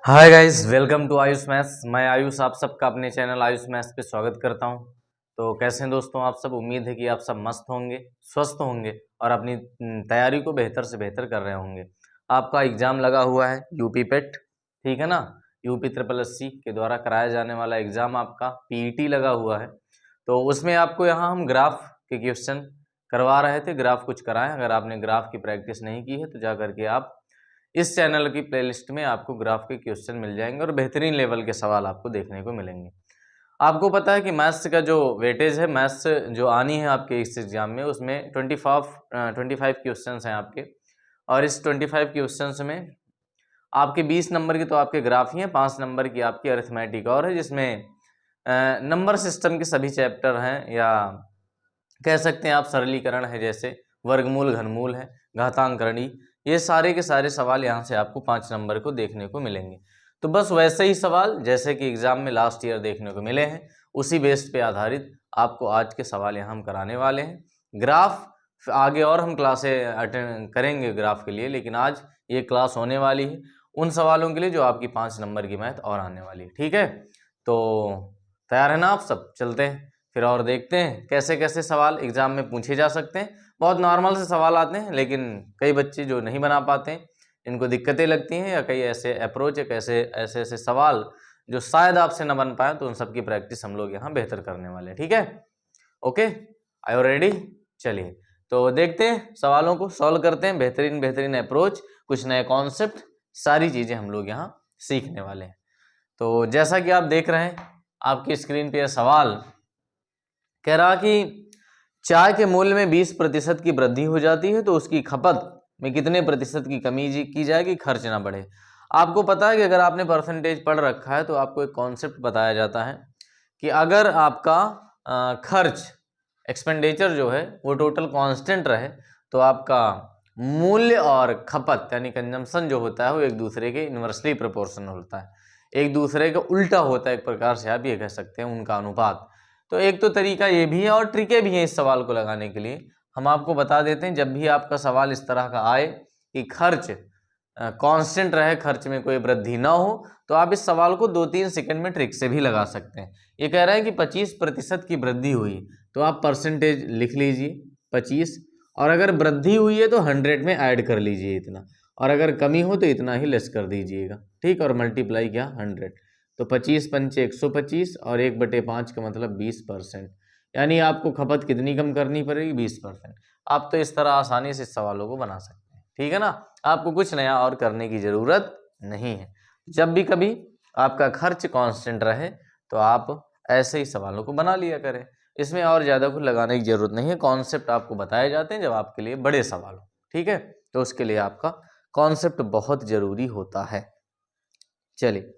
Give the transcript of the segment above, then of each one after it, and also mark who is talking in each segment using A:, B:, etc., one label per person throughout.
A: Hi guys, welcome to Ayush maths. मैं आयुष आप सबका अपने चैनल आयुष मैथ्स पे स्वागत करता हूं। तो कैसे हैं दोस्तों आप सब? उम्मीद है कि आप सब मस्त होंगे, स्वस्थ होंगे और अपनी तैयारी को बेहतर से बेहतर कर रहे होंगे। आपका एग्जाम लगा हुआ है यूपी पेट, ठीक है ना। यूपी ट्रिपल एससी के द्वारा कराया जाने वाला एग्जाम आपका पीईटी लगा हुआ है। तो उसमें आपको यहाँ हम ग्राफ के क्वेश्चन करवा रहे थे। ग्राफ कुछ कराएं। अगर आपने ग्राफ की प्रैक्टिस नहीं की है तो जा करके आप इस चैनल की प्लेलिस्ट में आपको ग्राफ के क्वेश्चन मिल जाएंगे और बेहतरीन लेवल के सवाल आपको देखने को मिलेंगे। आपको पता है कि मैथ्स का जो वेटेज है, मैथ्स जो आनी है आपके इस एग्जाम में, उसमें 25 क्वेश्चन हैं आपके। और इस 25 क्वेश्चन में आपके 20 नंबर की तो आपके ग्राफ ही हैं, 5 नंबर की आपकी अरिथमेटिक और है, जिसमें नंबर सिस्टम के सभी चैप्टर हैं, या कह सकते हैं आप सरलीकरण है, जैसे वर्गमूल, घनमूल है, घातांकरणी। ये सारे के सारे सवाल यहाँ से आपको 5 नंबर को देखने को मिलेंगे। तो बस वैसे ही सवाल जैसे कि एग्जाम में लास्ट ईयर देखने को मिले हैं, उसी बेस पे आधारित आपको आज के सवाल यहाँ हम कराने वाले हैं। ग्राफ आगे और हम क्लासें अटेंड करेंगे ग्राफ के लिए, लेकिन आज ये क्लास होने वाली है उन सवालों के लिए जो आपकी 5 नंबर की मैथ और आने वाली है, ठीक है। तो तैयार है ना आप सब? चलते हैं फिर और देखते हैं कैसे कैसे सवाल एग्जाम में पूछे जा सकते हैं। बहुत नॉर्मल से सवाल आते हैं, लेकिन कई बच्चे जो नहीं बना पाते हैं, इनको दिक्कतें लगती हैं, या कई ऐसे अप्रोच है, कैसे ऐसे ऐसे सवाल जो शायद आपसे न बन पाए, तो उन सब की प्रैक्टिस हम लोग यहाँ बेहतर करने वाले हैं, ठीक है। Okay, are you ready? चलिए तो देखते हैं, सवालों को सॉल्व करते हैं। बेहतरीन बेहतरीन अप्रोच, कुछ नए कॉन्सेप्ट, सारी चीजें हम लोग यहाँ सीखने वाले हैं। तो जैसा कि आप देख रहे हैं आपकी स्क्रीन पे यह सवाल कह रहा कि चाय के मूल्य में 20% की वृद्धि हो जाती है तो उसकी खपत में कितने प्रतिशत की कमी की जाएगी, खर्च ना बढ़े। आपको पता है कि अगर आपने परसेंटेज पढ़ रखा है तो आपको एक कॉन्सेप्ट बताया जाता है कि अगर आपका खर्च, एक्सपेंडिचर जो है वो टोटल कांस्टेंट रहे, तो आपका मूल्य और खपत यानी कंजम्पशन जो होता है वो एक दूसरे के इन्वर्सली प्रोपोर्शनल होता है, एक दूसरे का उल्टा होता है, एक प्रकार से आप ये कह सकते हैं उनका अनुपात। तो एक तो तरीका ये भी है और ट्रिकें भी हैं इस सवाल को लगाने के लिए। हम आपको बता देते हैं, जब भी आपका सवाल इस तरह का आए कि खर्च कांस्टेंट रहे, खर्च में कोई वृद्धि ना हो, तो आप इस सवाल को 2-3 सेकंड में ट्रिक से भी लगा सकते हैं। ये कह रहा है कि 25% की वृद्धि हुई, तो आप परसेंटेज लिख लीजिए 25, और अगर वृद्धि हुई है तो 100 में ऐड कर लीजिए इतना, और अगर कमी हो तो इतना ही लेस कर दीजिएगा, ठीक, और मल्टीप्लाई किया 100। तो 25 पंचे 125 और 1/5 का मतलब 20%, यानी आपको खपत कितनी कम करनी पड़ेगी? 20%। आप तो इस तरह आसानी से इस सवालों को बना सकते हैं, ठीक है ना। आपको कुछ नया और करने की जरूरत नहीं है। जब भी कभी आपका खर्च कांस्टेंट रहे तो आप ऐसे ही सवालों को बना लिया करें, इसमें और ज़्यादा कुछ लगाने की जरूरत नहीं है। कॉन्सेप्ट आपको बताए जाते हैं जब आपके लिए बड़े सवाल हो, ठीक है, तो उसके लिए आपका कॉन्सेप्ट बहुत जरूरी होता है। चलिए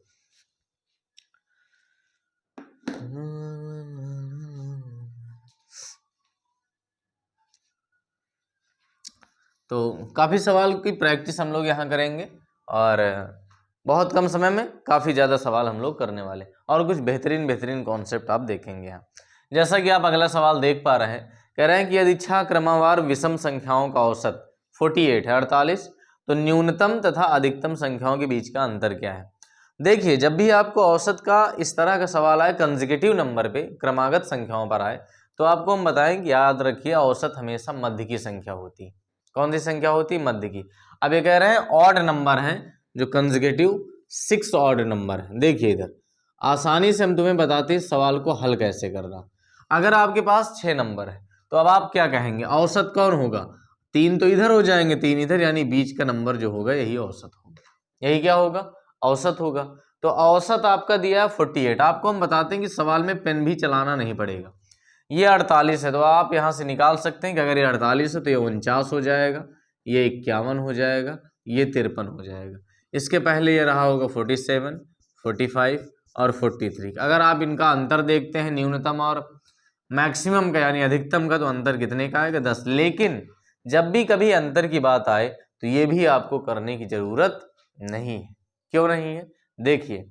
A: तो काफ़ी सवाल की प्रैक्टिस हम लोग यहाँ करेंगे, और बहुत कम समय में काफ़ी ज़्यादा सवाल हम लोग करने वाले, और कुछ बेहतरीन बेहतरीन कॉन्सेप्ट आप देखेंगे यहाँ। जैसा कि आप अगला सवाल देख पा रहे हैं, कह रहे हैं कि यदि छह क्रमवार विषम संख्याओं का औसत 48 है, 48, तो न्यूनतम तथा अधिकतम संख्याओं के बीच का अंतर क्या है। देखिए, जब भी आपको औसत का इस तरह का सवाल आए, कंसेक्यूटिव नंबर पे, क्रमागत संख्याओं पर आए, तो आपको हम बताएं कि याद रखिए औसत हमेशा मध्य की संख्या होती है। कौन सी संख्या होती है? मध्य की। अब ये कह रहे हैं ऑड नंबर है जो कंसेक्यूटिव 6 ऑड नंबर है। देखिए इधर आसानी से हम तुम्हें बताते हैं सवाल को हल कैसे करना। अगर आपके पास 6 नंबर है तो अब आप क्या कहेंगे? औसत कौन होगा? 3 तो इधर हो जाएंगे, 3 इधर, यानी बीच का नंबर जो होगा यही औसत होगा। यही क्या होगा? औसत होगा। तो औसत आपका दिया है 48। आपको हम बताते हैं कि सवाल में पेन भी चलाना नहीं पड़ेगा। ये 48 है तो आप यहाँ से निकाल सकते हैं कि अगर ये 48 है तो ये 49 हो जाएगा, ये 51 हो जाएगा, ये 53 हो जाएगा। इसके पहले ये रहा होगा 47, 45 और 43। अगर आप इनका अंतर देखते हैं न्यूनतम और मैक्सिमम का यानी अधिकतम का, तो अंतर कितने का आएगा? 10। लेकिन जब भी कभी अंतर की बात आए तो ये भी आपको करने की जरूरत नहीं है। क्यों नहीं है? देखिए,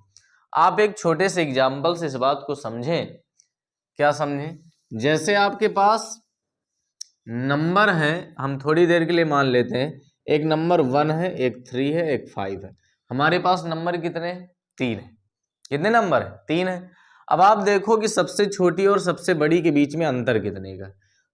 A: आप एक छोटे से एग्जाम्पल से इस बात को समझें। क्या समझें? जैसे आपके पास नंबर है, हम थोड़ी देर के लिए मान लेते हैं, एक नंबर 1 है, एक 3 है, एक 5 है। हमारे पास नंबर कितने हैं? 3 है। कितने नंबर है? 3 है। अब आप देखो कि सबसे छोटी और सबसे बड़ी के बीच में अंतर कितने का,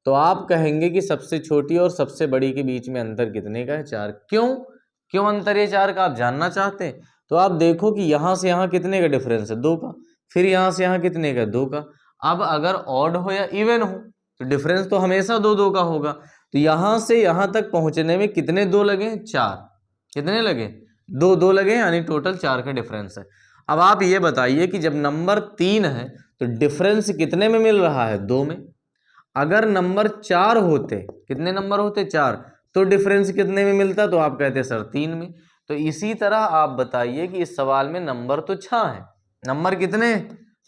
A: तो आप कहेंगे कि सबसे छोटी और सबसे बड़ी के बीच में अंतर कितने का है? 4। क्यों अंतर है 4 का? आप जानना चाहते हैं? तो आप देखो कि यहाँ से यहाँ कितने का डिफरेंस है? 2 का। फिर यहाँ से यहाँ कितने का? 2 का। अब अगर ऑड हो या इवन हो तो डिफरेंस तो हमेशा 2 का होगा। तो यहाँ से यहाँ तक पहुंचने में कितने 2 लगे? 4। कितने लगे? 2 लगे, यानी टोटल 4 का डिफरेंस है। अब आप ये बताइए कि जब नंबर 3 है तो डिफरेंस कितने में मिल रहा है? 2 में। अगर नंबर 4 होते, कितने नंबर होते? 4, तो डिफरेंस कितने में मिलता? तो आप कहते सर 3 में। तो इसी तरह आप बताइए कि इस सवाल में नंबर तो 6 है, नंबर कितने,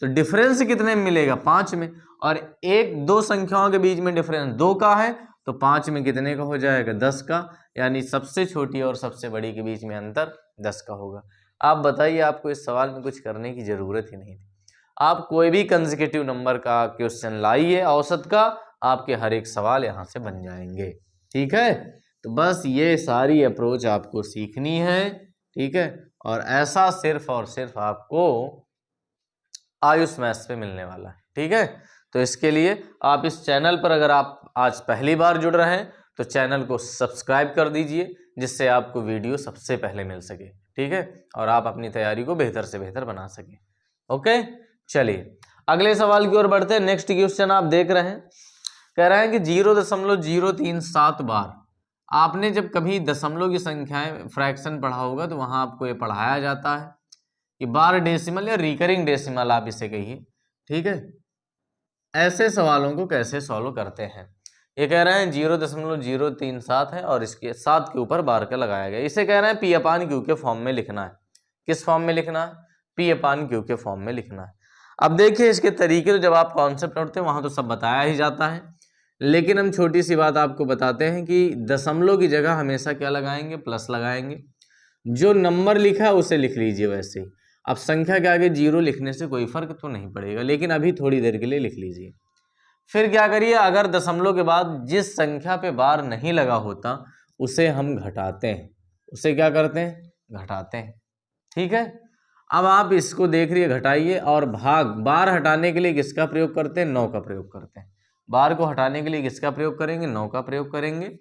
A: तो डिफरेंस कितने में मिलेगा? 5 में। और एक दो संख्याओं के बीच में डिफरेंस 2 का है, तो 5 में कितने का हो जाएगा? 10 का। यानी सबसे छोटी और सबसे बड़ी के बीच में अंतर 10 का होगा। आप बताइए, आपको इस सवाल में कुछ करने की जरूरत ही नहीं थी। आप कोई भी कंसेक्यूटिव नंबर का क्वेश्चन लाइए औसत का, आपके हर एक सवाल यहाँ से बन जाएंगे। ठीक है, तो बस ये सारी अप्रोच आपको सीखनी है। ठीक है, और ऐसा सिर्फ और सिर्फ आपको आयुष मैथ्स पे मिलने वाला है। ठीक है, तो इसके लिए आप इस चैनल पर अगर आप आज पहली बार जुड़ रहे हैं तो चैनल को सब्सक्राइब कर दीजिए, जिससे आपको वीडियो सबसे पहले मिल सके। ठीक है, और आप अपनी तैयारी को बेहतर से बेहतर बना सकें। ओके, चलिए अगले सवाल की ओर बढ़ते हैं। नेक्स्ट क्वेश्चन आप देख रहे हैं, कह रहे हैं कि 0.037 बार। आपने जब कभी दशमलव की संख्याएं फ्रैक्शन पढ़ा होगा तो वहां आपको ये पढ़ाया जाता है कि बार डेसिमल या रिकरिंग डेसिमल आप इसे कहिए। ठीक है, ऐसे सवालों को कैसे सॉल्व करते हैं? ये कह रहे हैं 0.037 है और इसके 7 के ऊपर बार का लगाया गया। इसे कह रहे हैं P/Q के फॉर्म में लिखना है। किस फॉर्म में लिखना है? P/Q के फॉर्म में लिखना है। अब देखिए इसके तरीके, तो जब आप कॉन्सेप्ट पढ़ते हैं वहां तो सब बताया ही जाता है, लेकिन हम छोटी सी बात आपको बताते हैं कि दशमलव की जगह हमेशा क्या लगाएंगे? प्लस लगाएंगे। जो नंबर लिखा है उसे लिख लीजिए वैसे ही। अब संख्या के आगे 0 लिखने से कोई फर्क तो नहीं पड़ेगा, लेकिन अभी थोड़ी देर के लिए लिख लीजिए। फिर क्या करिए, अगर दशमलव के बाद जिस संख्या पे बार नहीं लगा होता उसे हम घटाते हैं। उसे क्या करते हैं? घटाते हैं। ठीक है, अब आप इसको देख रहिए, घटाइए। और भाग, बार हटाने के लिए किसका प्रयोग करते हैं? 9 का प्रयोग करते हैं। बार को हटाने के लिए किसका प्रयोग करेंगे? 9 का प्रयोग करेंगे।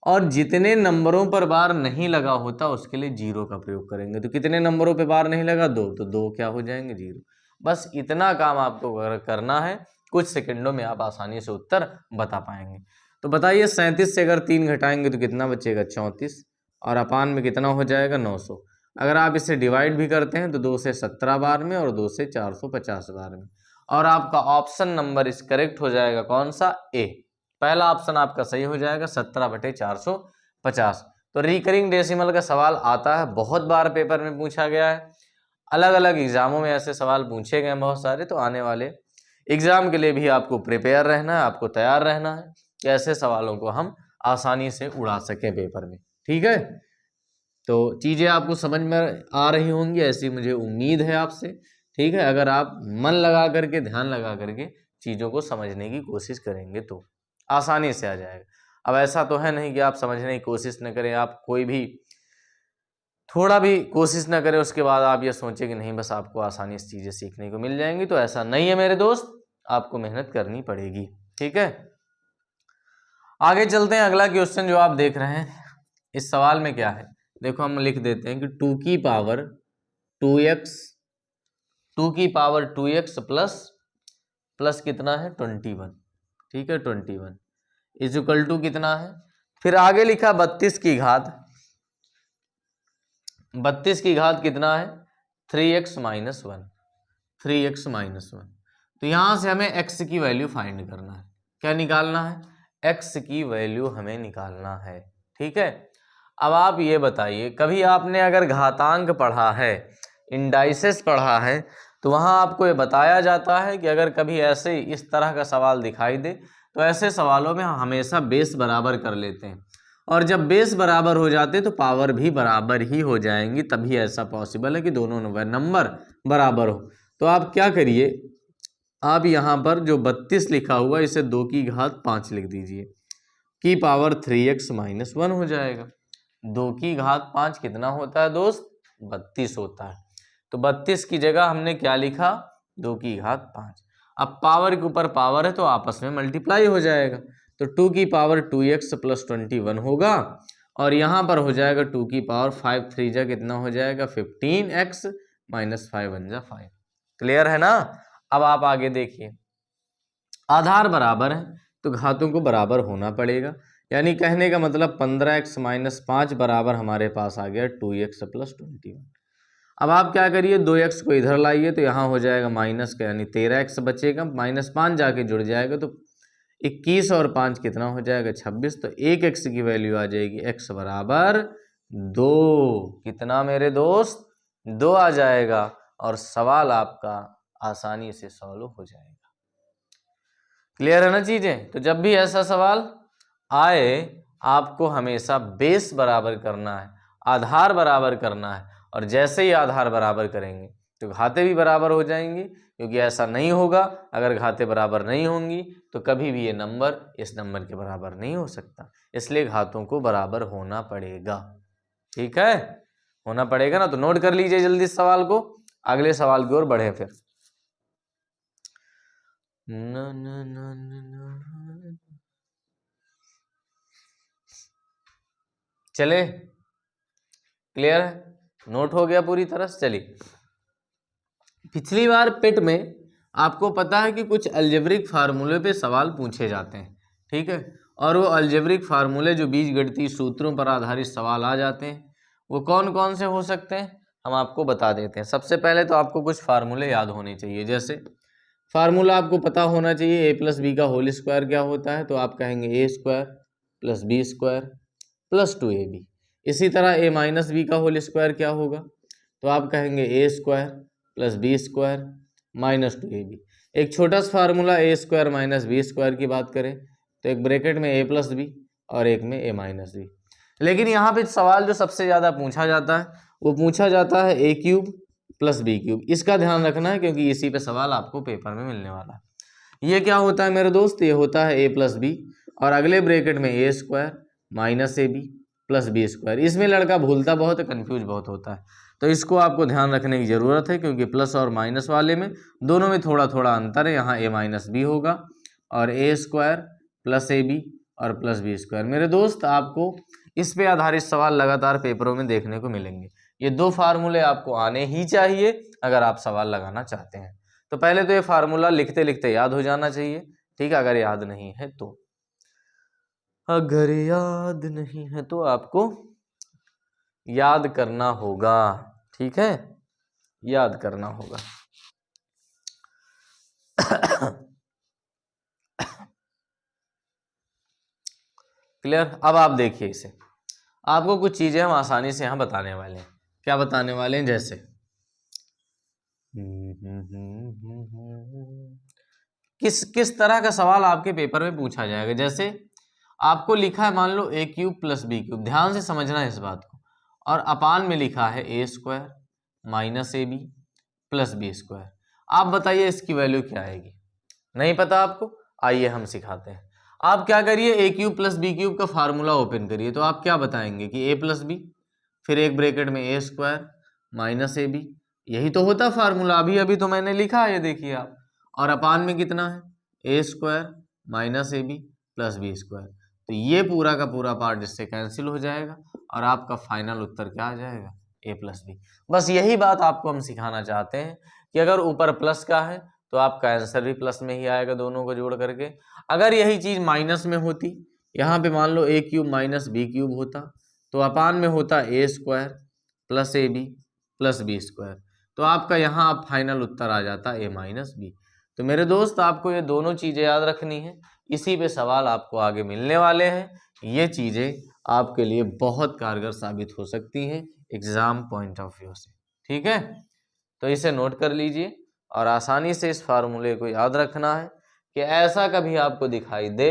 A: और जितने नंबरों पर बार नहीं लगा होता उसके लिए 0 का प्रयोग करेंगे। तो कितने नंबरों पे बार नहीं लगा? 2, तो 2 क्या हो जाएंगे? 0। बस इतना काम आपको करना है, कुछ सेकंडों में आप आसानी से उत्तर बता पाएंगे। तो बताइए 37 से अगर 3 घटाएंगे तो कितना बचेगा? 34। और अपान में कितना हो जाएगा? 900। अगर आप इसे डिवाइड भी करते हैं तो 2 से 17 बार में और 2 से 450 बार में, और आपका ऑप्शन नंबर इस करेक्ट हो जाएगा कौन सा? ए। पहला ऑप्शन आपका सही हो जाएगा 17/450। तो रिकरिंग डेसिमल का सवाल आता है, बहुत बार पेपर में पूछा गया है, अलग अलग एग्जामों में ऐसे सवाल पूछे गए बहुत सारे। तो आने वाले एग्जाम के लिए भी आपको प्रिपेयर रहना है, आपको तैयार रहना है कि ऐसे सवालों को हम आसानी से उड़ा सकें पेपर में। ठीक है, तो चीज़ें आपको समझ में आ रही होंगी, ऐसी मुझे उम्मीद है आपसे। ठीक है, अगर आप मन लगा करके, ध्यान लगा करके चीज़ों को समझने की कोशिश करेंगे तो आसानी से आ जाएगा। अब ऐसा तो है नहीं कि आप समझने की कोशिश न करें, आप कोई भी थोड़ा भी कोशिश न करें उसके बाद आप ये सोचें कि नहीं बस आपको आसानी से चीज़ें सीखने को मिल जाएंगी। तो ऐसा नहीं है मेरे दोस्त, आपको मेहनत करनी पड़ेगी। ठीक है, आगे चलते हैं। अगला क्वेश्चन जो आप देख रहे हैं, इस सवाल में क्या है? देखो हम लिख देते हैं कि 2 की पावर 2x प्लस कितना है? 21। ठीक है, 21 इज इक्वल टू कितना है? फिर आगे लिखा 32 की घात। 32 की घात कितना है? 3x minus 1। 3x minus 1। तो यहां से हमें x की वैल्यू फाइंड करना है। क्या निकालना है? x की वैल्यू हमें निकालना है। ठीक है, अब आप ये बताइए, कभी आपने अगर घातांक पढ़ा है, इंडाइसेस पढ़ा है, तो वहां आपको ये बताया जाता है कि अगर कभी ऐसे इस तरह का सवाल दिखाई दे तो ऐसे सवालों में हमेशा बेस बराबर कर लेते हैं, और जब बेस बराबर हो जाते तो पावर भी बराबर ही हो जाएंगी, तभी ऐसा पॉसिबल है कि दोनों नंबर बराबर हो। तो आप क्या करिए, आप यहाँ पर जो 32 लिखा हुआ इसे 2 की घात 5 लिख दीजिए, की पावर 3x माइनस 1 हो जाएगा। 2 की घात 5 कितना होता है दोस्त? 32 होता है। तो 32 की जगह हमने क्या लिखा, 2 की घात 5। अब पावर के ऊपर पावर है तो आपस में मल्टीप्लाई हो जाएगा, तो 2 की पावर 2x प्लस 21 होगा, और यहाँ पर हो जाएगा 2 की पावर 5 3 जा कितना हो जाएगा 15x माइनस 5 1 जा 5। क्लियर है ना। अब आप आगे देखिए, आधार बराबर है तो घातों को बराबर होना पड़ेगा, यानी कहने का मतलब 15x माइनस 5 बराबर हमारे पास आ गया 2x प्लस 21। अब आप क्या करिए, 2x को इधर लाइए तो यहाँ हो जाएगा माइनस का, यानी 13x बचेगा, माइनस 5 जाके जुड़ जाएगा तो 21 और 5 कितना हो जाएगा 26। तो 1x की वैल्यू आ जाएगी x बराबर 2। कितना मेरे दोस्त, 2 आ जाएगा, और सवाल आपका आसानी से सॉल्व हो जाएगा। क्लियर है ना चीजें। तो जब भी ऐसा सवाल आए आपको हमेशा बेस बराबर करना है, आधार बराबर करना है, और जैसे ही आधार बराबर करेंगे तो घाते भी बराबर हो जाएंगी, क्योंकि ऐसा नहीं होगा अगर घाते बराबर नहीं होंगी तो कभी भी ये नंबर इस नंबर के बराबर नहीं हो सकता, इसलिए घातों को बराबर होना पड़ेगा। ठीक है, होना पड़ेगा ना। तो नोट कर लीजिए जल्दी इस सवाल को, अगले सवाल की ओर बढ़े फिर। चले, क्लियर है, नोट हो गया पूरी तरह से। चलिए, पिछली बार पिट में आपको पता है कि कुछ अलजेब्रिक फार्मूले पे सवाल पूछे जाते हैं, ठीक है, और वो अलजेब्रिक फार्मूले जो बीजगणितीय सूत्रों पर आधारित सवाल आ जाते हैं वो कौन कौन से हो सकते हैं हम आपको बता देते हैं। सबसे पहले तो आपको कुछ फार्मूले याद होने चाहिए, जैसे फार्मूला आपको पता होना चाहिए ए प्लस बी का होल स्क्वायर क्या होता है, तो आप कहेंगे A square plus B square plus 2ab। इसी तरह ए माइनस बी का होल स्क्वायर क्या होगा, तो आप कहेंगे A square plus B square minus 2ab। एक छोटा सा formula A square minus B square की बात करें तो एक ब्रैकेट में ए प्लस बी और एक में ए माइनस बी। लेकिन यहाँ पे सवाल जो सबसे ज़्यादा पूछा जाता है वो पूछा जाता है ए क्यूब प्लस बी क्यूब। इसका ध्यान रखना है क्योंकि इसी पे सवाल आपको पेपर में मिलने वाला है। ये क्या होता है मेरे दोस्त, ये होता है ए प्लस बी और अगले ब्रैकेट में A square minus A B plus B square. इसमें लड़का भूलता बहुत है, कन्फ्यूज बहुत होता है, तो इसको आपको ध्यान रखने की ज़रूरत है क्योंकि प्लस और माइनस वाले में दोनों में थोड़ा थोड़ा अंतर है। यहाँ ए माइनस बी होगा और ए स्क्वायर प्लस ए बी और प्लस बी स्क्वायर। मेरे दोस्त आपको इस पे आधारित सवाल लगातार पेपरों में देखने को मिलेंगे। ये दो फार्मूले आपको आने ही चाहिए अगर आप सवाल लगाना चाहते हैं। तो पहले तो ये फार्मूला लिखते लिखते याद हो जाना चाहिए, ठीक है। अगर याद नहीं है तो, अगर याद नहीं है तो आपको याद करना होगा, ठीक है, याद करना होगा। क्लियर। अब आप देखिए इसे, आपको कुछ चीजें हम आसानी से यहाँ बताने वाले हैं। क्या बताने वाले हैं, जैसे किस किस तरह का सवाल आपके पेपर में पूछा जाएगा। जैसे आपको लिखा है मान लो a cube plus B cube, ध्यान से समझना है इस बात को, और अपान में लिखा है A square minus A B plus B square. आप बताइए इसकी वैल्यू क्या आएगी, नहीं पता आपको, आइए हम सिखाते हैं। आप क्या करिए, ए क्यूब प्लस बी क्यूब का फार्मूला ओपन करिए, तो आप क्या बताएंगे कि ए प्लस बी फिर एक ब्रैकेट में A square minus A B, यही तो होता फार्मूला, अभी अभी तो मैंने लिखा है, ये देखिए आप, और अपान में कितना है A square minus A B plus B square. तो ये पूरा का पूरा पार्ट इससे कैंसिल हो जाएगा और आपका फाइनल उत्तर क्या आ जाएगा, ए प्लस बी। बस यही बात आपको हम सिखाना चाहते हैं कि अगर ऊपर प्लस का है तो आपका आंसर भी प्लस में ही आएगा दोनों को जोड़ करके। अगर यही चीज माइनस में होती, यहाँ पे मान लो a cube minus b cube होता, तो अपान में होता a square plus a B plus B square, तो आपका यहाँ आप फाइनल उत्तर आ जाता ए माइनस बी। तो मेरे दोस्त आपको ये दोनों चीज़ें याद रखनी है, इसी पे सवाल आपको आगे मिलने वाले हैं। ये चीज़ें आपके लिए बहुत कारगर साबित हो सकती हैं एग्जाम पॉइंट ऑफ व्यू से, ठीक है। तो इसे नोट कर लीजिए और आसानी से इस फार्मूले को याद रखना है कि ऐसा कभी आपको दिखाई दे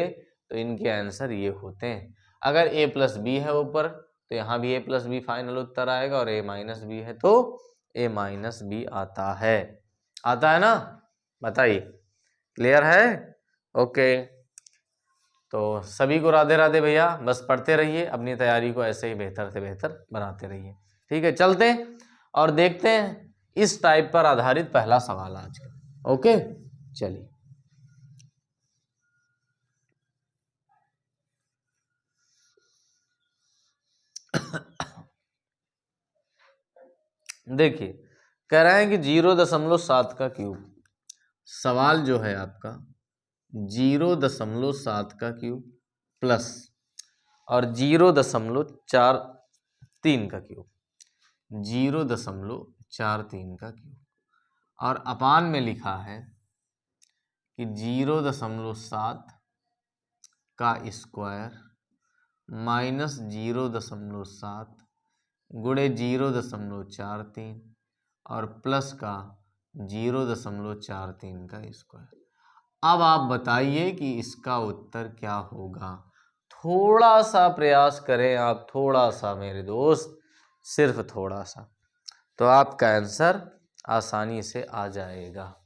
A: तो इनके आंसर ये होते हैं। अगर ए प्लस बी है ऊपर तो यहाँ भी ए प्लस बी फाइनल उत्तर आएगा, और ए माइनस बी है तो ए माइनस बी आता है, आता है ना, बताइए, क्लियर है, ओके। तो सभी को राधे राधे भैया, बस पढ़ते रहिए, अपनी तैयारी को ऐसे ही बेहतर से बेहतर बनाते रहिए, ठीक है। चलते और देखते हैं इस टाइप पर आधारित पहला सवाल आज का। ओके, चलिए। देखिए, कह रहे हैं कि 0.7 का क्यूब। सवाल जो है आपका 0.7 का क्यूब प्लस और 0.43 का क्यूब, 0.43 का क्यूब, और अपान में लिखा है कि 0.7 का स्क्वायर माइनस 0.7 गुणे 0.43 और प्लस का 0.43 का स्क्वायर। अब आप बताइए कि इसका उत्तर क्या होगा। थोड़ा सा प्रयास करें आप, थोड़ा सा मेरे दोस्त, सिर्फ थोड़ा सा, तो आपका आंसर आसानी से आ जाएगा।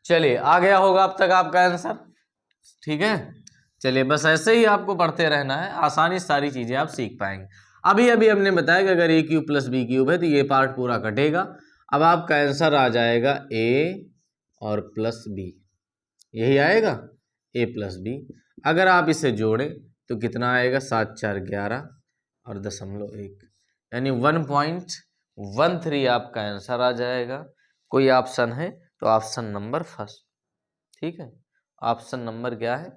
A: चलिए, आ गया होगा अब तक आपका आंसर। ठीक है, चलिए, बस ऐसे ही आपको पढ़ते रहना है, आसानी से सारी चीजें आप सीख पाएंगे। अभी अभी हमने बताया कि अगर ए क्यूब प्लस बी क्यूब है तो ये पार्ट पूरा कटेगा। अब आपका आंसर आ जाएगा ए और प्लस बी, यही आएगा, ए प्लस बी। अगर आप इसे जोड़ें तो कितना आएगा, 7 4 11 और 0.1, यानी 1.13 आपका आंसर आ जाएगा। कोई ऑप्शन है तो ऑप्शन नंबर फर्स्ट। ठीक है, ऑप्शन नंबर क्या है,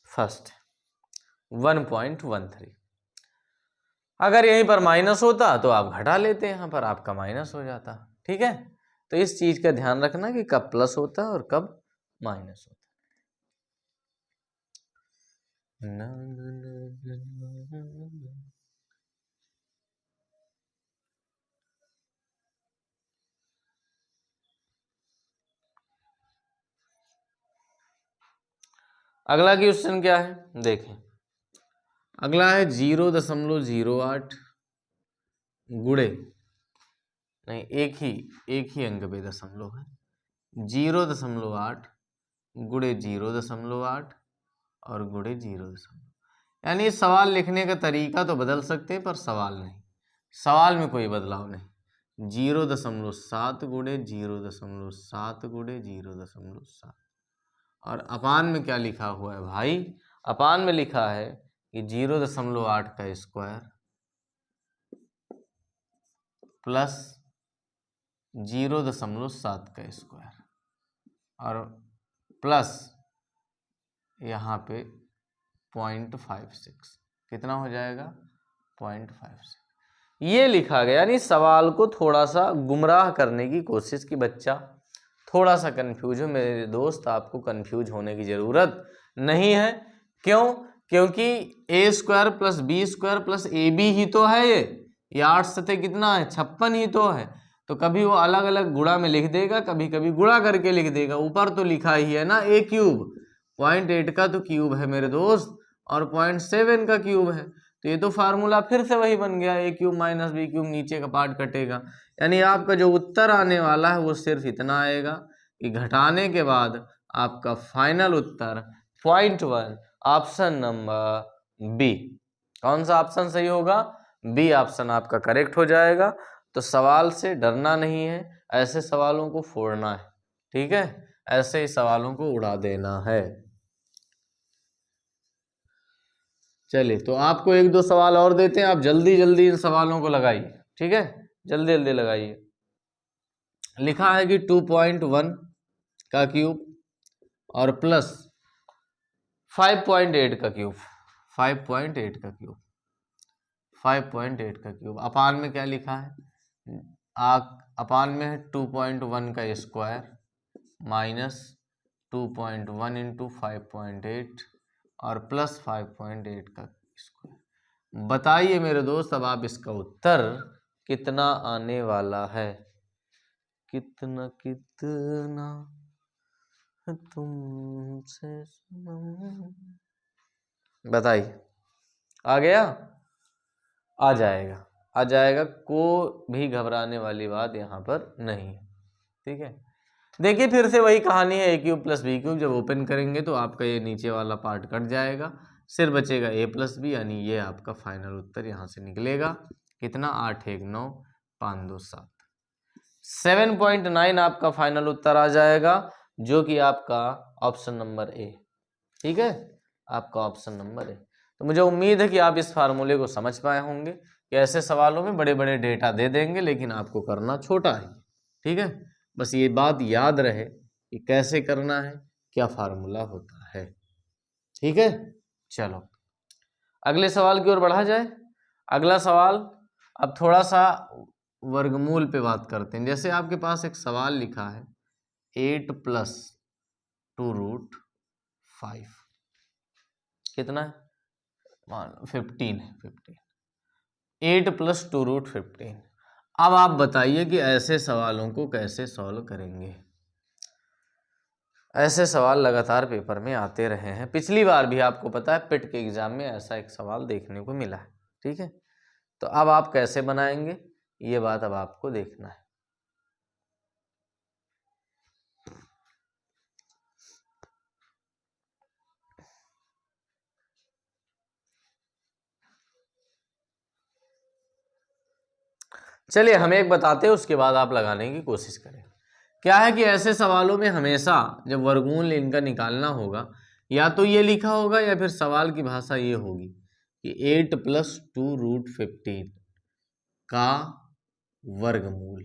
A: फर्स्ट, 1.13। अगर यहीं पर माइनस होता तो आप घटा लेते, यहाँ पर आपका माइनस हो जाता। ठीक है, तो इस चीज का ध्यान रखना कि कब प्लस होता है और कब माइनस होता है। अगला क्वेश्चन क्या है, देखें। अगला है 0.08 गुणे, नहीं, एक ही अंक पे दशमलव है, 0.8 गुणे 0.8 और गुणे 0.8। यानी सवाल लिखने का तरीका तो बदल सकते हैं पर सवाल नहीं, सवाल में कोई बदलाव नहीं। 0.7 गुणे 0.7 गुणे 0.7 और अपान में क्या लिखा हुआ है भाई, अपान में लिखा है कि 0.8 का स्क्वायर प्लस 0.7 का स्क्वायर और प्लस यहाँ पे 0.56, कितना हो जाएगा, 0.56। ये लिखा गया, यानी सवाल को थोड़ा सा गुमराह करने की कोशिश की बच्चा, थोड़ा सा कंफ्यूज हो। मेरे दोस्त, आपको कंफ्यूज होने की ज़रूरत नहीं है। क्यों? क्योंकि a square plus B square plus a b ही तो है ये 8 सतह कितना है, 56 ही तो है। तो कभी वो अलग अलग गुणा में लिख देगा, कभी कभी गुणा करके लिख देगा। ऊपर तो लिखा ही है ना ए क्यूब, 0.8 का तो क्यूब है मेरे दोस्त और 0.7 का क्यूब है, तो ये तो फार्मूला फिर से वही बन गया, ए क्यूब माइनस बी क्यूब, नीचे का पार्ट कटेगा। यानी आपका जो उत्तर आने वाला है वो सिर्फ इतना आएगा कि घटाने के बाद आपका फाइनल उत्तर 0.1, ऑप्शन नंबर बी। कौन सा ऑप्शन सही होगा, बी ऑप्शन आपका करेक्ट हो जाएगा। तो सवाल से डरना नहीं है, ऐसे सवालों को फोड़ना है। ठीक है, ऐसे ही सवालों को उड़ा देना है। चलिए, तो आपको एक दो सवाल और देते हैं, आप जल्दी जल्दी इन सवालों को लगाइए। ठीक है, जल्दी जल्दी लगाइए। लिखा है कि 2.1 का क्यूब और प्लस 5.8 का क्यूब, 5.8 का क्यूब, 5.8 का क्यूब। अपान में क्या लिखा है, अपान में है 2.1 का स्क्वायर माइनस 2.1 इंटू 5.8 और प्लस 5.8 का स्क्वायर। बताइए मेरे दोस्त, अब आप इसका उत्तर कितना आने वाला है, कितना कितना तुमसे बताइए। आ गया, आ जाएगा, आ जाएगा, को भी घबराने वाली बात यहाँ पर नहीं है। ठीक है, देखिए फिर से वही कहानी है, ए क्यूब प्लस बी क्यूब। जब ओपन करेंगे तो आपका ये नीचे वाला पार्ट कट जाएगा, सिर्फ बचेगा ए प्लस बी, यानी ये आपका फाइनल उत्तर यहाँ से निकलेगा। कितना? 8 1 9 5 2 7, 7.9 आपका फाइनल उत्तर आ जाएगा, जो कि आपका ऑप्शन नंबर ए। ठीक है, आपका ऑप्शन नंबर ए। तो मुझे उम्मीद है कि आप इस फार्मूले को समझ पाए होंगे कि ऐसे सवालों में बड़े बड़े डेटा दे देंगे, लेकिन आपको करना छोटा है। ठीक है, बस ये बात याद रहे कि कैसे करना है, क्या फार्मूला होता है। ठीक है, चलो अगले सवाल की ओर बढ़ा जाए। अगला सवाल, अब थोड़ा सा वर्गमूल पे बात करते हैं। जैसे आपके पास एक सवाल लिखा है 8 प्लस 2√5, कितना है? 15 है, 15। 8 प्लस 2√15। अब आप बताइए कि ऐसे सवालों को कैसे सॉल्व करेंगे। ऐसे सवाल लगातार पेपर में आते रहे हैं, पिछली बार भी आपको पता है पिट के एग्जाम में ऐसा एक सवाल देखने को मिला है। ठीक है, तो अब आप कैसे बनाएंगे, ये बात अब आपको देखना है। चलिए हम एक बताते हैं, उसके बाद आप लगाने की कोशिश करें। क्या है कि ऐसे सवालों में हमेशा जब वर्गमूल इनका निकालना होगा, या तो ये लिखा होगा या फिर सवाल की भाषा ये होगी कि 8 प्लस 2√15 का वर्गमूल।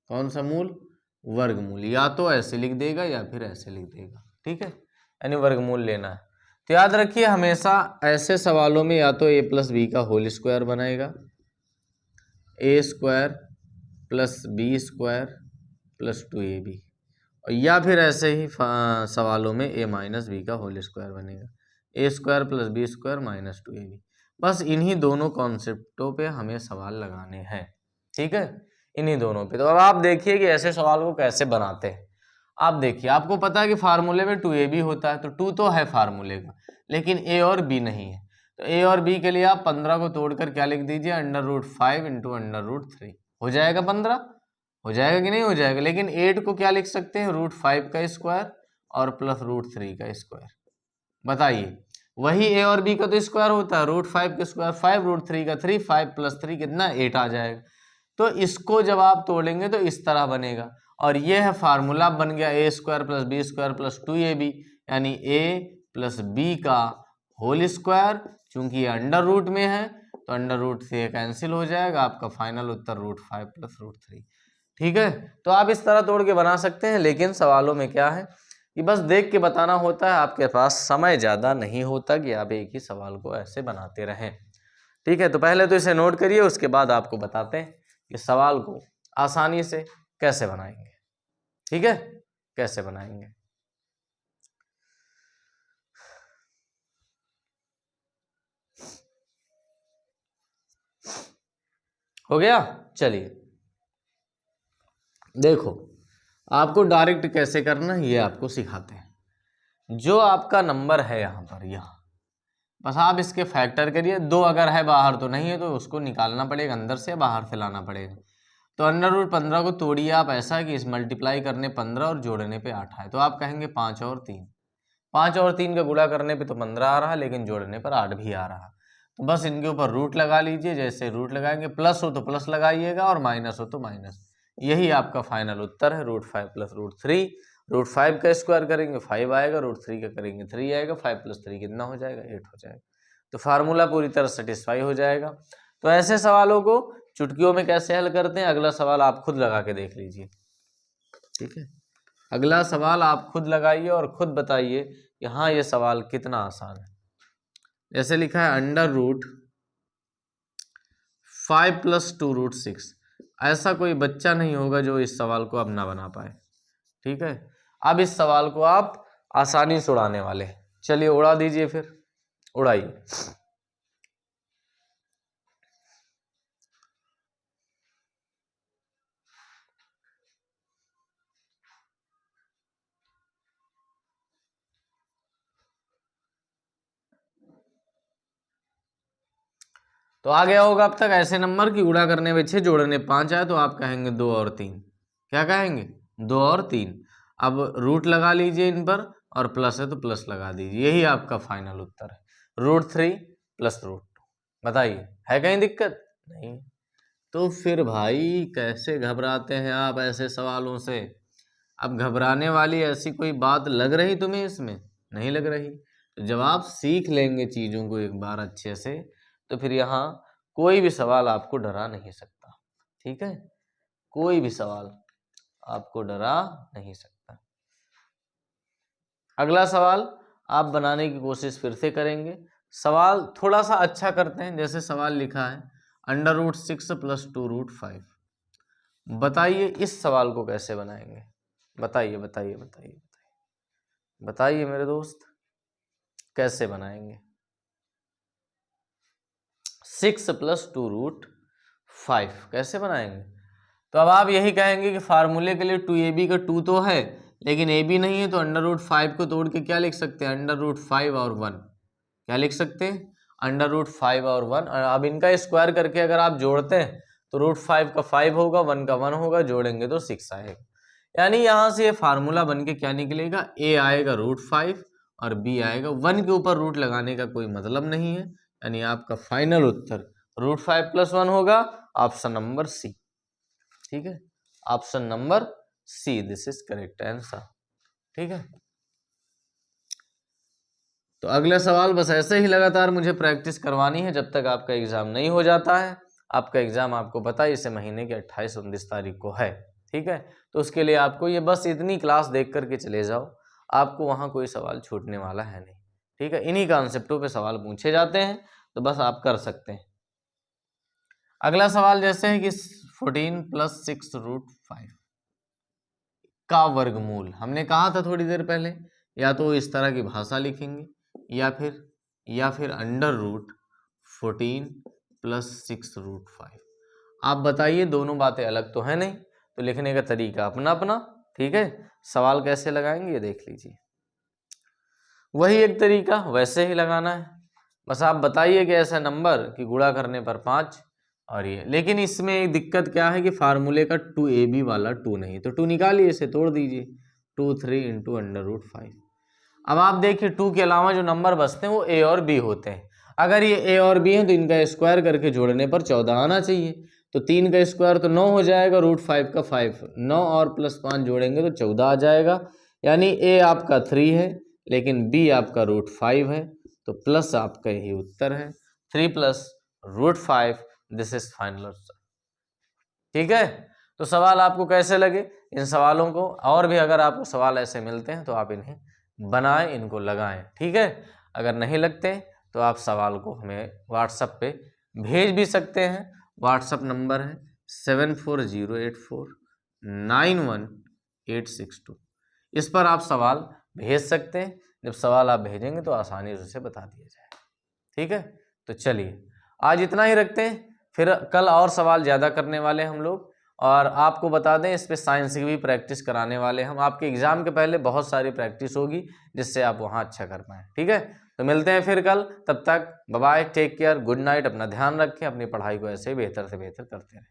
A: कौन सा मूल? वर्गमूल। या तो ऐसे लिख देगा या फिर ऐसे लिख देगा। ठीक है, यानी वर्गमूल लेना है। तो याद रखिए हमेशा ऐसे सवालों में या तो ए प्लस बी का होल स्क्वायर बनाएगा, a square plus B square plus 2ab, और या फिर ऐसे ही सवालों में ए माइनस बी का होल स्क्वायर बनेगा, a square plus B square minus 2ab। बस इन्हीं दोनों कॉन्सेप्टों पे हमें सवाल लगाने हैं। ठीक है, इन्हीं दोनों पे। तो अब आप देखिए कि ऐसे सवाल को कैसे बनाते हैं। आप देखिए, आपको पता है कि फार्मूले में 2ab होता है, तो 2 तो है फार्मूले का, लेकिन a और b नहीं है। तो a और b के लिए आप 15 को तोड़कर क्या लिख दीजिए? √5 इंटू √3 हो जाएगा 15। हो जाएगा कि नहीं हो जाएगा? लेकिन 8 को क्या लिख सकते हैं? √5 का स्क्वायर और प्लस √3 का स्क्वायर। बताइए, वही a और b का तो स्क्वायर होता है, √5 का स्क्वायर 5, √3 का 3, 5 प्लस 3 कितना? 8 आ जाएगा। तो इसको जब आप तोड़ेंगे तो इस तरह बनेगा, और ये है फार्मूला बन गया a square plus B square plus 2ab, यानी a प्लस b का होल स्क्वायर। चूंकि ये अंडर रूट में है तो अंडर रूट से कैंसिल हो जाएगा, आपका फाइनल उत्तर √5 प्लस √3। ठीक है, तो आप इस तरह तोड़ के बना सकते हैं, लेकिन सवालों में क्या है कि बस देख के बताना होता है, आपके पास समय ज़्यादा नहीं होता कि आप एक ही सवाल को ऐसे बनाते रहें। ठीक है, तो पहले तो इसे नोट करिए, उसके बाद आपको बताते हैं कि सवाल को आसानी से कैसे बनाएंगे। ठीक है, कैसे बनाएंगे। हो गया? चलिए देखो, आपको डायरेक्ट कैसे करना है ये आपको सिखाते हैं। जो आपका नंबर है यहाँ पर, यहाँ बस आप इसके फैक्टर करिए। 2 अगर है बाहर तो नहीं है, तो उसको निकालना पड़ेगा, अंदर से बाहर से लाना पड़ेगा। तो √15 को तोड़िए आप ऐसा कि इस मल्टीप्लाई करने 15 और जोड़ने पे 8 है, तो आप कहेंगे 5 और 3। 5 और 3 का गुणा करने पे तो 15 आ रहा है, लेकिन जोड़ने पर 8 भी आ रहा। तो बस इनके ऊपर रूट लगा लीजिए। जैसे रूट लगाएंगे, प्लस हो तो प्लस लगाइएगा और माइनस हो तो माइनस। यही आपका फाइनल उत्तर है, √5 प्लस √3। √5 का स्क्वायर करेंगे 5 आएगा, √3 का करेंगे 3 आएगा, 5 प्लस 3 कितना हो जाएगा? 8 हो जाएगा। तो फार्मूला पूरी तरह सेटिस्फाई हो जाएगा। तो ऐसे सवालों को चुटकियों में कैसे हल करते हैं, अगला सवाल आप खुद लगा के देख लीजिए। ठीक है, अगला सवाल आप खुद लगाइए और खुद बताइए कि हाँ ये सवाल कितना आसान है। जैसे लिखा है √5 प्लस 2√6। ऐसा कोई बच्चा नहीं होगा जो इस सवाल को अब ना बना पाए। ठीक है, अब इस सवाल को आप आसानी से उड़ाने वाले हैं। चलिए उड़ा दीजिए, फिर उड़ाइए। तो आ गया होगा अब तक ऐसे नंबर की गुणा करने में 6 जोड़ने 5 आए तो आप कहेंगे 2 और 3। क्या कहेंगे? 2 और 3। अब रूट लगा लीजिए इन पर और प्लस है तो प्लस लगा दीजिए, यही आपका फाइनल उत्तर है, √3 + √2। बताइए है कहीं दिक्कत? नहीं। तो फिर भाई कैसे घबराते हैं आप ऐसे सवालों से? अब घबराने वाली ऐसी कोई बात लग रही तुम्हें इसमें? नहीं लग रही। तो जब आप सीख लेंगे चीज़ों को एक बार अच्छे से तो फिर यहाँ कोई भी सवाल आपको डरा नहीं सकता। ठीक है, कोई भी सवाल आपको डरा नहीं सकता। अगला सवाल आप बनाने की कोशिश फिर से करेंगे। सवाल थोड़ा सा अच्छा करते हैं। जैसे सवाल लिखा है √6 + 2√5। बताइए इस सवाल को कैसे बनाएंगे? बताइए बताइए बताइए बताइए बताइए मेरे दोस्त, कैसे बनाएंगे? 6 + 2√5 कैसे बनाएंगे? तो अब आप यही कहेंगे कि फार्मूले के लिए 2ab का 2 तो है, लेकिन ab नहीं है, तो √5 को तोड़ के क्या लिख सकते हैं? √5 और 1। क्या लिख सकते हैं? √5 और 1। और अब इनका स्क्वायर करके अगर आप जोड़ते हैं तो √5 का 5 होगा, 1 का 1 होगा, जोड़ेंगे तो 6 आएगा। यानी यहाँ से ये फार्मूला बन के क्या निकलेगा? a आएगा √5 और b आएगा 1 के ऊपर रूट लगाने का कोई मतलब नहीं है। यानी आपका फाइनल उत्तर √5 + 1 होगा, ऑप्शन नंबर सी। ठीक है, option number C, this is correct answer. ठीक है, तो अगला सवाल बस ऐसे ही लगातार मुझे प्रैक्टिस करवानी है जब तक आपका एग्जाम नहीं हो जाता है। आपका एग्जाम आपको पता है इस महीने की 28-29 तारीख को है। ठीक है, तो उसके लिए आपको ये बस इतनी क्लास देख करके चले जाओ, आपको वहाँ कोई सवाल छूटने वाला है नहीं। ठीक है, इन्हीं कॉन्सेप्टों पे सवाल पूछे जाते हैं, तो बस आप कर सकते हैं। अगला सवाल जैसे है कि 14 + 6√5 का वर्गमूल। हमने कहा था थोड़ी देर पहले, या तो इस तरह की भाषा लिखेंगे या फिर √14 + 6√5। आप बताइए, दोनों बातें अलग तो है नहीं, तो लिखने का तरीका अपना अपना। ठीक है, सवाल कैसे लगाएंगे ये देख लीजिए। वही एक तरीका वैसे ही लगाना है। बस आप बताइए कि ऐसा नंबर कि गुणा करने पर 5 और ये, लेकिन इसमें एक दिक्कत क्या है कि फार्मूले का 2ab वाला 2 नहीं, तो 2 निकालिए, इसे तोड़ दीजिए। 2 3 × √5। अब आप देखिए 2 के अलावा जो नंबर बचते हैं वो a और b होते हैं। अगर ये a और b हैं तो इनका स्क्वायर करके जोड़ने पर 14 आना चाहिए। तो 3 का स्क्वायर तो 9 हो जाएगा, √5 का 5, 9 और +5 जोड़ेंगे तो 14 आ जाएगा। यानी a आपका 3 है लेकिन b आपका √5 है, तो प्लस आपका यही उत्तर है, 3 + √5, दिस इज फाइनल आंसर। ठीक है, तो सवाल आपको कैसे लगे? इन सवालों को और भी अगर आपको सवाल ऐसे मिलते हैं तो आप इन्हें बनाएं, इनको लगाएं। ठीक है, अगर नहीं लगते तो आप सवाल को हमें व्हाट्सएप पे भेज भी सकते हैं। व्हाट्सएप नंबर है 7408491862। इस पर आप सवाल भेज सकते हैं। जब सवाल आप भेजेंगे तो आसानी से उसे बता दिया जाएगा। ठीक है, तो चलिए आज इतना ही रखते हैं, फिर कल और सवाल ज़्यादा करने वाले हम लोग। और आपको बता दें इस पे साइंस की भी प्रैक्टिस कराने वाले हम। आपके एग्जाम के पहले बहुत सारी प्रैक्टिस होगी जिससे आप वहाँ अच्छा कर पाएँ। ठीक है, तो मिलते हैं फिर कल, तब तक bye bye, take care, good night. अपना ध्यान रखें, अपनी पढ़ाई को ऐसे ही बेहतर से बेहतर करते रहें।